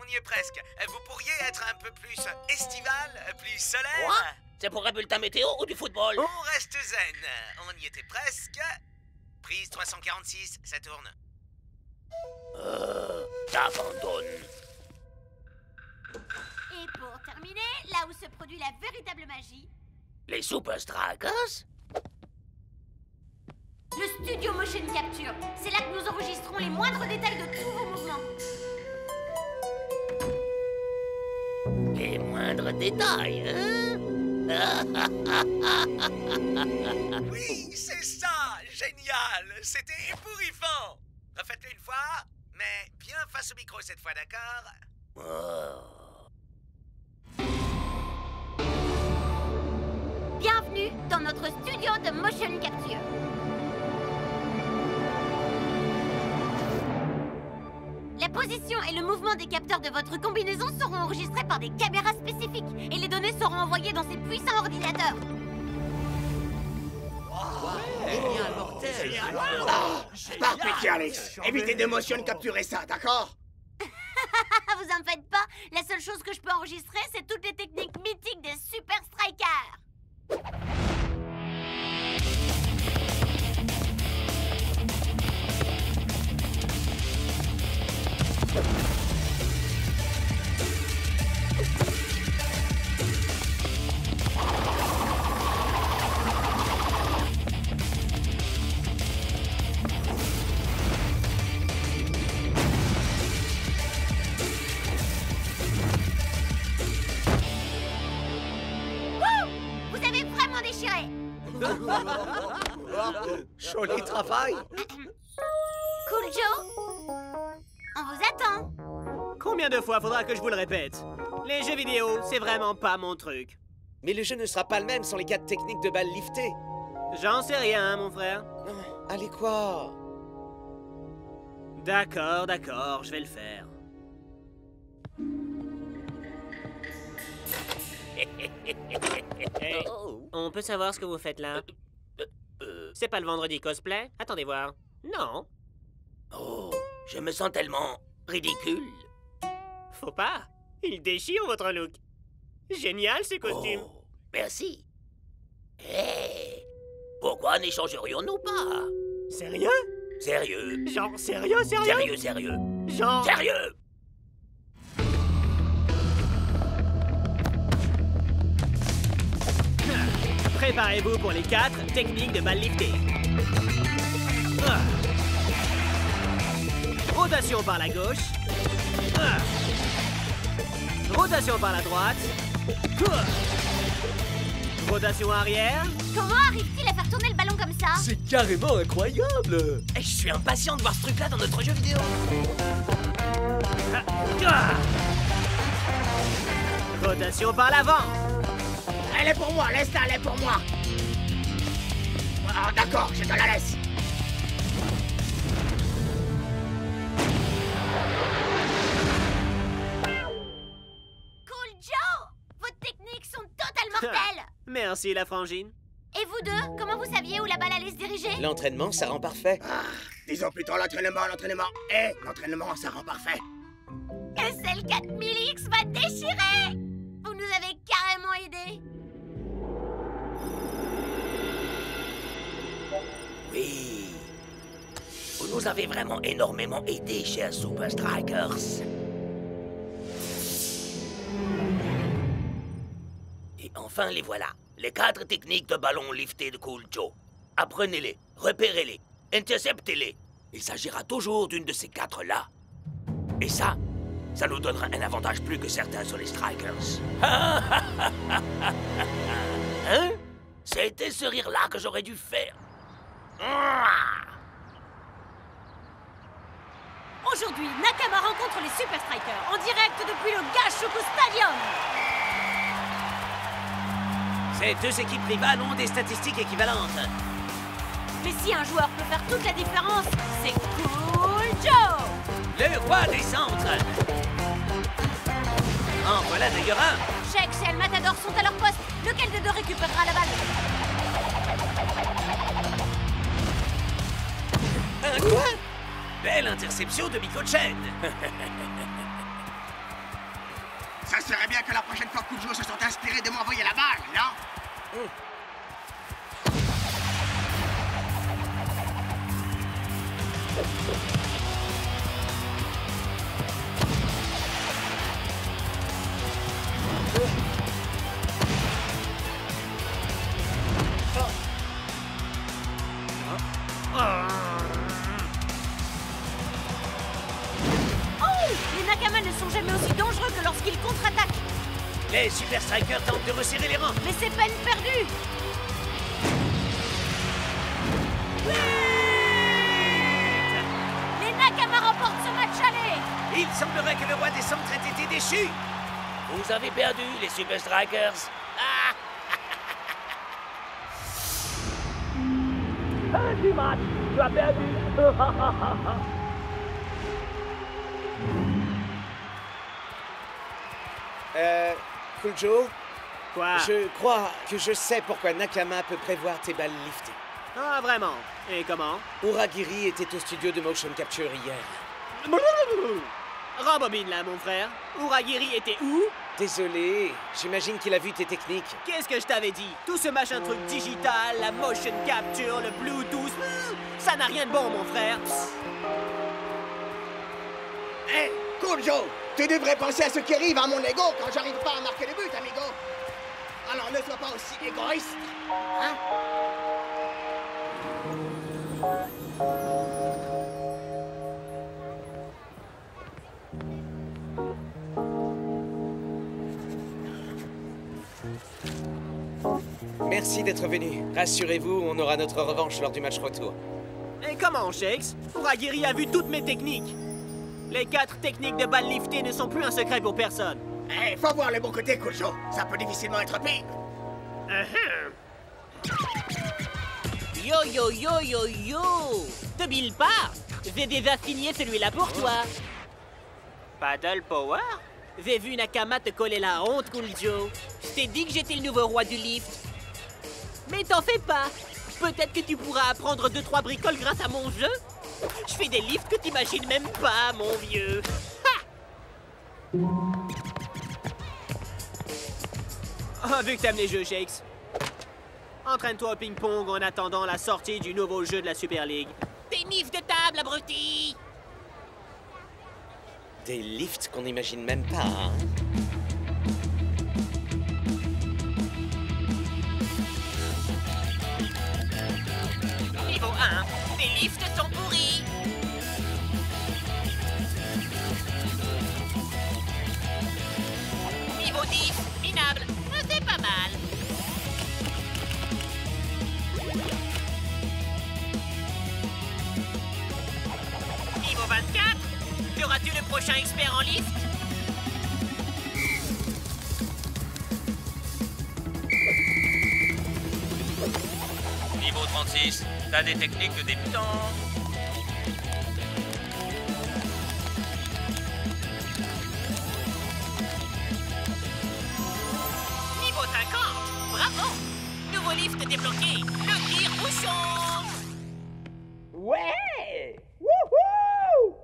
on y est presque. Vous pourriez être un peu plus estival, plus solaire? Quoi? C'est pour un bulletin météo ou du football? On reste zen. On y était presque. Prise 346, ça tourne. T'abandonnes. Et pour terminer, là où se produit la véritable magie... Les Super Strikers? Le studio motion capture. C'est là que nous enregistrons les moindres détails de tous vos mouvements. Les moindres détails, hein? Oui, c'est ça! Génial! C'était ébouriffant! Refaites-le une fois. Mais bien face au micro cette fois, d'accord? Bienvenue dans notre studio de motion capture. La position et le mouvement des capteurs de votre combinaison seront enregistrés par des caméras spécifiques et les données seront envoyées dans ces puissants ordinateurs. Par pitié, Alex. Évitez de motion capturer ça, d'accord? Vous en faites pas, la seule chose que je peux enregistrer, c'est toutes les techniques mythiques des Super Strikers. Joli travail. Cool Joe, on vous attend. Combien de fois faudra que je vous le répète? Les jeux vidéo, c'est vraiment pas mon truc. Mais le jeu ne sera pas le même sans les 4 techniques de balles liftées. J'en sais rien, mon frère. Allez quoi? D'accord, d'accord, je vais le faire. Hey, on peut savoir ce que vous faites là? C'est pas le vendredi cosplay? Attendez voir. Non. Oh, je me sens tellement ridicule. Faut pas. Il déchire votre look. Génial ces costumes. Oh, merci. Hé, pourquoi n'échangerions-nous pas? Sérieux? Sérieux. Genre sérieux, sérieux? Sérieux, sérieux. Genre... Sérieux. Préparez-vous pour les 4 techniques de balles liftées. Rotation par la gauche. Rotation par la droite. Rotation arrière. Comment arrive-t-il à faire tourner le ballon comme ça? C'est carrément incroyable. Je suis impatient de voir ce truc-là dans notre jeu vidéo. Rotation par l'avant. Elle est pour moi, laisse-la, elle est pour moi. Ah, d'accord, je te la laisse. Cool Joe, vos techniques sont totales mortelles. Merci la frangine. Et vous deux, comment vous saviez où la balle allait se diriger? L'entraînement, ça rend parfait. Disons plutôt l'entraînement. L'entraînement, ça rend parfait. SL 4000X va déchirer. Vous nous avez carrément aidés. Oui. Vous nous avez vraiment énormément aidés, chers Super Strikers. Et enfin, les voilà. Les 4 techniques de ballon lifté de Cool Joe. Apprenez-les, repérez-les, interceptez-les. Il s'agira toujours d'une de ces 4-là. Et ça nous donnera un avantage plus que certains sur les Strikers. Hein? C'était ce rire-là que j'aurais dû faire. Aujourd'hui, Nakama rencontre les Super Strikers en direct depuis le Gashoku Stadium. Ces 2 équipes rivales ont des statistiques équivalentes. Mais si un joueur peut faire toute la différence, c'est Cool Joe. Le roi des centres. En voilà d'ailleurs un. Shex et El Matador sont à leur poste. Lequel des deux récupérera la balle? Un quoi? Belle interception de Miko-chan. Ça serait bien que la prochaine fois que Joe se sont inspirés de m'envoyer la balle, non? Les Nakama ne sont jamais aussi dangereux que lorsqu'ils contre-attaquent. Les Super Strikers tentent de resserrer les rangs. Mais c'est peine perdue. Les Nakama remportent ce match Il semblerait que le roi des centres ait été déchu. Vous avez perdu, les Super Strikers. Ah! Fin du match, tu as perdu. Cool Joe? Quoi? Je crois que je sais pourquoi Nakama peut prévoir tes balles liftées. Ah, vraiment? Et comment? Uragiri était au studio de motion capture hier. Rembobine là, mon frère. Uragiri était où? Désolé, j'imagine qu'il a vu tes techniques. Qu'est-ce que je t'avais dit? Tout ce machin truc digital, la motion capture, le Bluetooth, ça n'a rien de bon, mon frère. Hé, Cool Joe, tu devrais penser à ce qui arrive à mon ego quand j'arrive pas à marquer les buts, amigo. Alors ne sois pas aussi égoïste, hein? Merci d'être venu. Rassurez-vous, on aura notre revanche lors du match retour. Et comment, Shakes? Uragiri a vu toutes mes techniques. Les 4 techniques de balles liftées ne sont plus un secret pour personne. Hé, faut voir le bon côté, Cool Joe. Ça peut difficilement être pire. Yo yo yo yo yo! Te bille pas! J'ai déjà signé celui-là pour toi. Paddle Power? J'ai vu Nakama te coller la honte, Cool Joe. Je t'ai dit que j'étais le nouveau roi du lift. Mais t'en fais pas. Peut-être que tu pourras apprendre 2-3 bricoles grâce à mon jeu. Je fais des lifts que t'imagines même pas, mon vieux. Ha! Oh, vu que t'aimes les jeux, Shakes. Entraîne-toi au ping-pong en attendant la sortie du nouveau jeu de la Super League. Tennis de table, abruti! Des lifts qu'on n'imagine même pas, hein? Niveau 1, tes lifts sont pourris. Niveau 10, minable. C'est pas mal. Niveau 24, seras-tu le prochain expert en lift? Niveau 36, t'as des techniques de débutant. Niveau 50, bravo! Nouveau lift débloqué, le tire-bouchon! Ouais! Wouhou!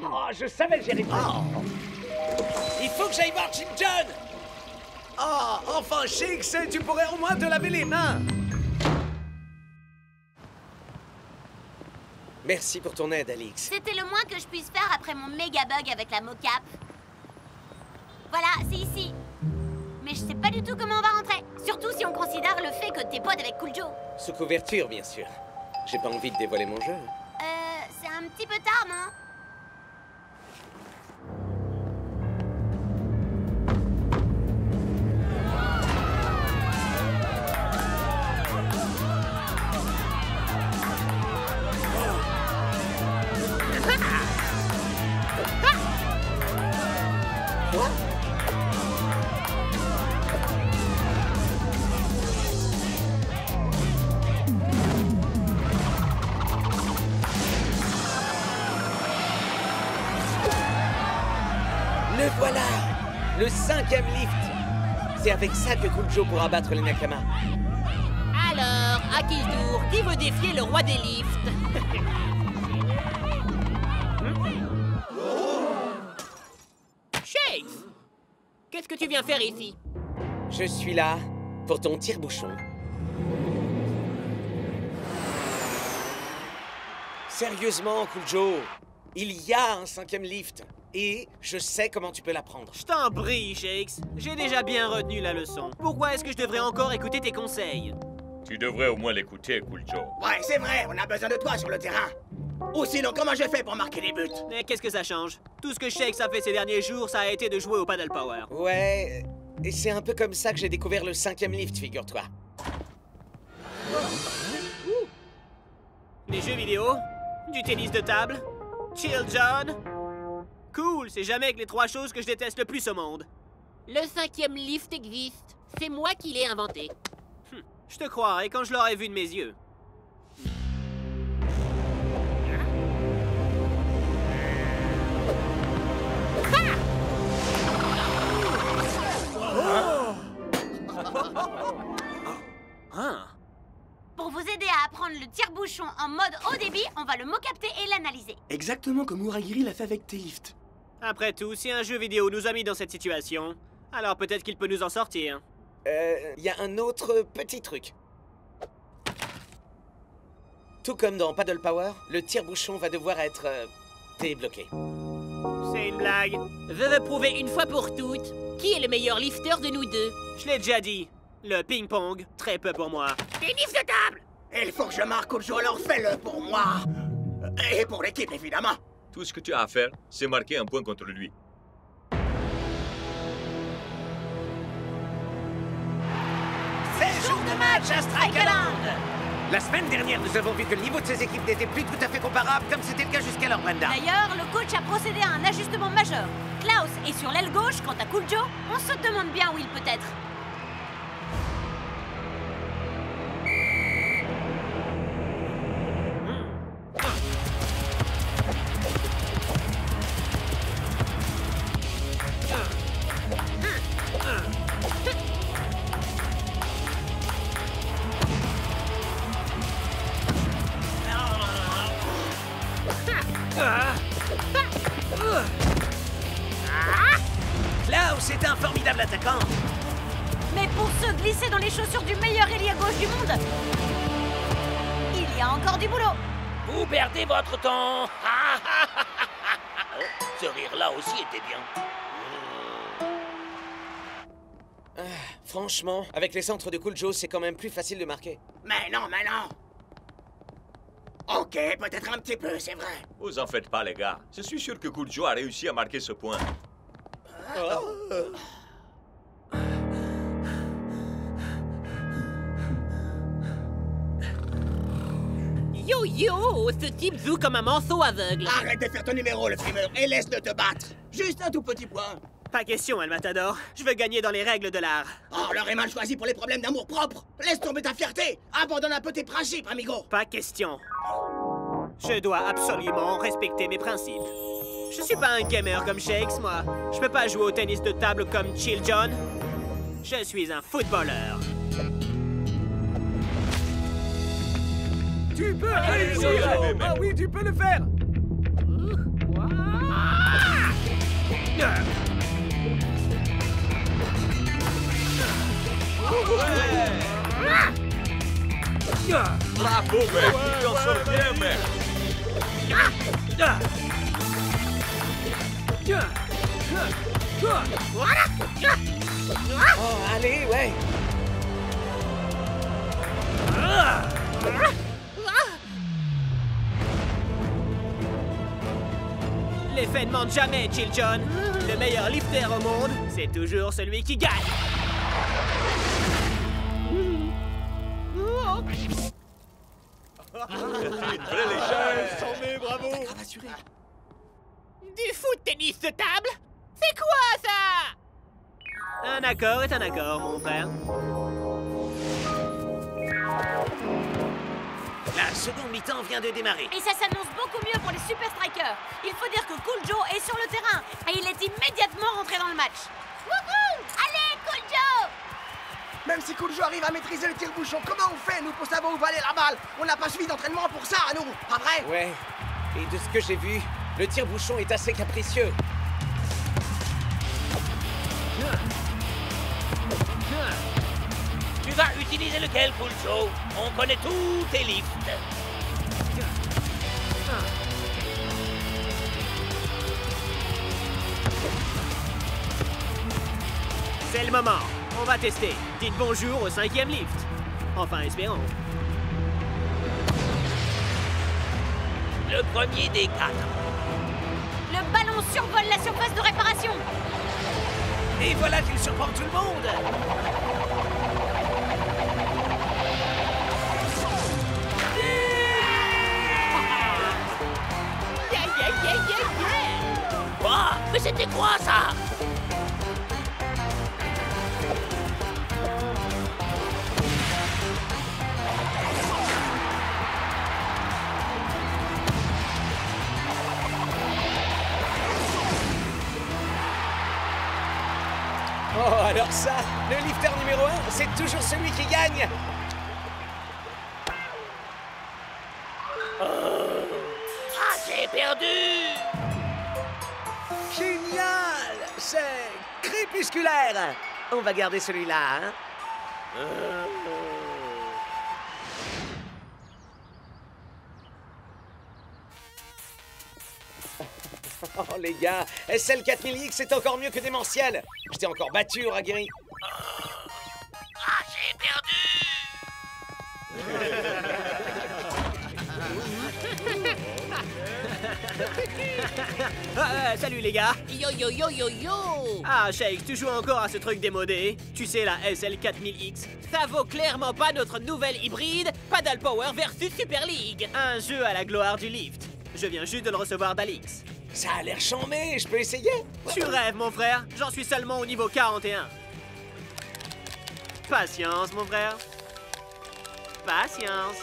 Oh, je savais que j'y arriverais. Il faut que j'aille voir Jim John! Oh, enfin, Shakes, tu pourrais au moins te laver les mains! Merci pour ton aide, Alix. C'était le moins que je puisse faire après mon méga bug avec la mocap. Voilà, c'est ici. Mais je sais pas du tout comment on va rentrer. Surtout si on considère le fait que t'es pote avec Cool Joe. Sous couverture, bien sûr. J'ai pas envie de dévoiler mon jeu. C'est un petit peu tard, non? Le voilà! Le 5e lift! C'est avec ça que Cool Joe pourra battre les Nakama. Alors, à qui le tour? Qui veut défier le roi des lifts? Shakes! Qu'est-ce que tu viens faire ici? Je suis là pour ton tire-bouchon. Sérieusement, Cool Joe, il y a un 5e lift. Et je sais comment tu peux l'apprendre. Je t'en prie, Shakes. J'ai déjà bien retenu la leçon. Pourquoi est-ce que je devrais encore écouter tes conseils? Tu devrais au moins l'écouter, Cool Joe. Ouais, c'est vrai, on a besoin de toi sur le terrain. Ou sinon, comment j'ai fait pour marquer les buts? Mais qu'est-ce que ça change? Tout ce que Shakes a fait ces derniers jours, ça a été de jouer au Paddle Power. Ouais, et c'est un peu comme ça que j'ai découvert le 5e lift, figure-toi. Des jeux vidéo, du tennis de table, Chill John. Cool, c'est jamais que les 3 choses que je déteste le plus au monde. Le 5e lift existe. C'est moi qui l'ai inventé. Je te croirai quand je l'aurai vu de mes yeux. Pour vous aider à apprendre le tire-bouchon en mode haut débit, on va le mot-capter et l'analyser. Exactement comme Uragiri l'a fait avec T-Lift. Après tout, si un jeu vidéo nous a mis dans cette situation, alors peut-être qu'il peut nous en sortir. Il y a un autre petit truc. Tout comme dans Paddle Power, le tire-bouchon va devoir être débloqué. C'est une blague. Je veux prouver une fois pour toutes qui est le meilleur lifter de nous deux. Je l'ai déjà dit. Le ping-pong, très peu pour moi. Tennis de table! Il faut que je marque au jeu, alors fais-le pour moi. Et pour l'équipe, évidemment. Tout ce que tu as à faire, c'est marquer un point contre lui. C'est jour de match à Strikerland! La semaine dernière, nous avons vu que le niveau de ces équipes n'était plus tout à fait comparable, comme c'était le cas jusqu'alors, Brenda. D'ailleurs, le coach a procédé à un ajustement majeur. Klaus est sur l'aile gauche, quant à Cool Joe, on se demande bien où il peut être. Klaus est un formidable attaquant. Mais pour se glisser dans les chaussures du meilleur ailier gauche du monde, il y a encore du boulot. Vous perdez votre temps. Ce rire-là aussi était bien. Franchement, avec les centres de Cool Joe, c'est quand même plus facile de marquer. Mais non, mais non. Ok, peut-être un petit peu, c'est vrai. Vous en faites pas, les gars. Je suis sûr que Cool Joe a réussi à marquer ce point. Yo yo, ce type joue comme un manceau aveugle. Arrête de faire ton numéro, le frimeur, et laisse-le te battre. Juste un tout petit point. Pas question, El Matador. Je veux gagner dans les règles de l'art. Oh, l'heure est mal choisi pour les problèmes d'amour propre. Laisse tomber ta fierté. Abandonne un peu tes principes, amigo. Pas question. Je dois absolument respecter mes principes. Je suis pas un gamer comme Shakes, moi. Je peux pas jouer au tennis de table comme Chill John. Je suis un footballeur. Tu peux réussir! Ah oui, tu peux le faire! Bravo, mec! Tu t'en sors bien, mec! Oh, allez, ouais! Les faits ne mentent jamais, Chill John. Le meilleur lifter au monde, c'est toujours celui qui gagne. Une vraie légende! S'en est, bravo! Du foot tennis de table? C'est quoi ça? Un accord est un accord, mon frère. La seconde mi-temps vient de démarrer. Et ça s'annonce beaucoup mieux pour les Super Strikers. Il faut dire que Cool Joe est sur le terrain et il est immédiatement rentré dans le match. Wouhou! Allez, Cool Joe! Même si Cool Joe arrive à maîtriser le tire-bouchon, comment on fait, nous, pour savoir où va aller la balle? On n'a pas suivi d'entraînement pour ça, nous, pas vrai? Ouais. Et de ce que j'ai vu, le tire-bouchon est assez capricieux. Tu vas utiliser lequel, Cool Joe? On connaît tous tes lifts. C'est le moment. On va tester. Dites bonjour au 5e lift. Enfin, espérons. Le premier des 4. Le ballon survole la surface de réparation. Et voilà qu'il surprend tout le monde. Yeah, yeah, yeah, yeah, yeah. Wow! C'était quoi, ça? Oh, alors ça, le lifter numéro 1, c'est toujours celui qui gagne. Ah, j'ai perdu! Génial! C'est crépusculaire. On va garder celui-là, hein? Oh, les gars, SL 4000X, c'est encore mieux que démentiel. Je t'ai encore battu, Ragiri. Ah, j'ai perdu! Salut les gars. Yo yo yo yo yo. Ah, Shakes, tu joues encore à ce truc démodé? Tu sais, la SL 4000X. Ça vaut clairement pas notre nouvelle hybride Paddle Power versus Super League. Un jeu à la gloire du lift. Je viens juste de le recevoir d'Alix. Ça a l'air chambé, je peux essayer? Tu rêves, mon frère. J'en suis seulement au niveau 41. Patience, mon frère. Patience.